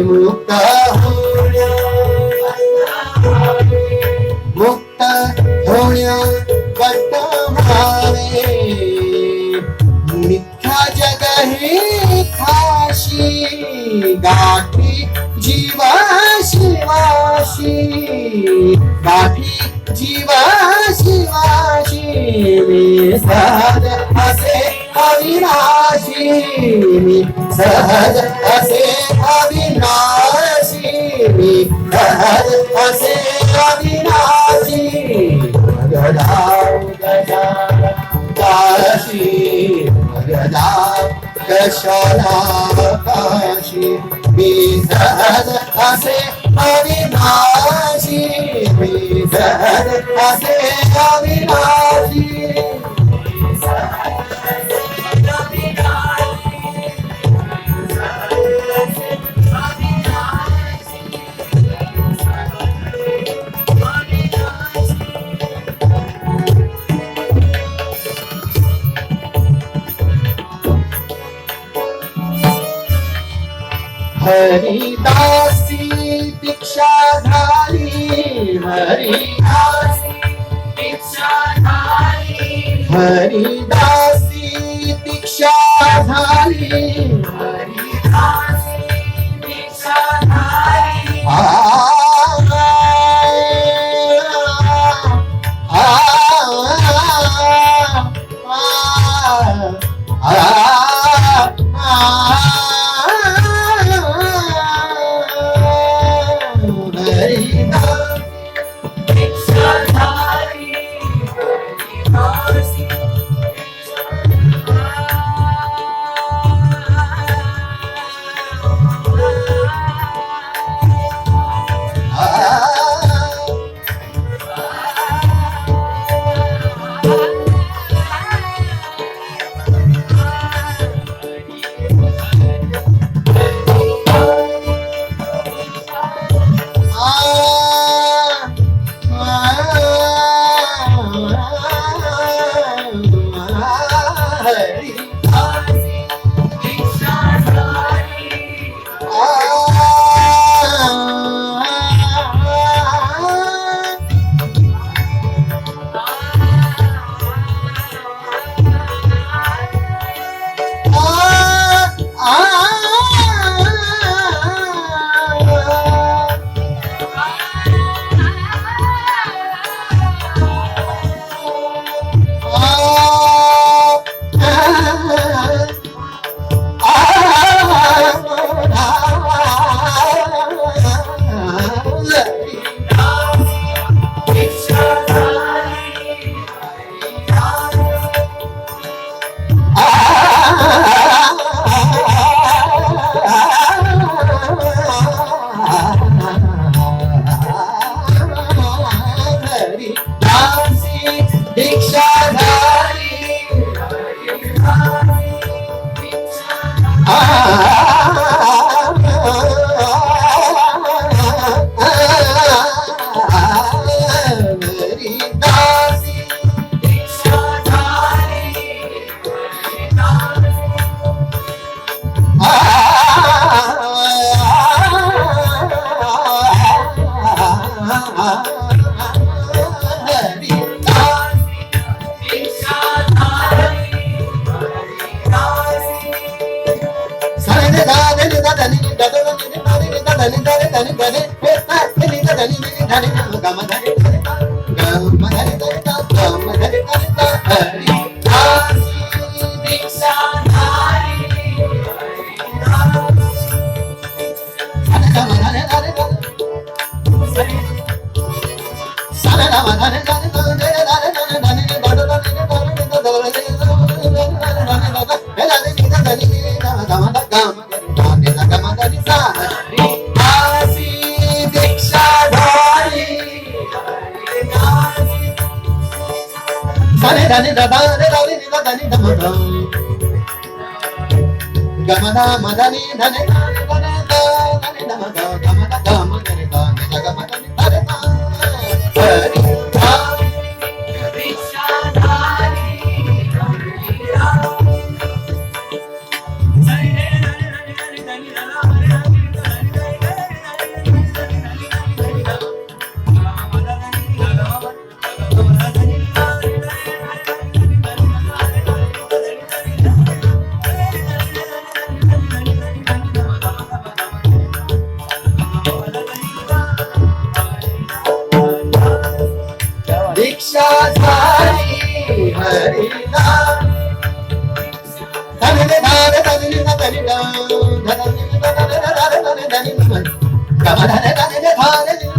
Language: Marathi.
मुक्त मुक्त होण्या बद्ध भावे मिथ्या जग हे खाशी गाठी जीवा शिवाशी गाठी जीवा शिवाशी मी सहज असे अविनाशी मी सहज असे अविनाशी मी सहज असे अविनाशी मगदाव गजाकाशी मगदाव कशालाकाशी मी सहज असे अविनाशी मी सहज असे अविनाशी हरिदासी दीक्षा झाली हरिदासी दीक्षा झाली हरिदासी दीक्षा झाली हरिदासी दीक्षा झाली Gamada madani dhani dhani dhani dhani dhani dhani dhani dhani dhani dhani dhani dhani दीक्षा झाली हरी नाम धनी धार धनी धनी धनी धनी धनी धनी धनी धनी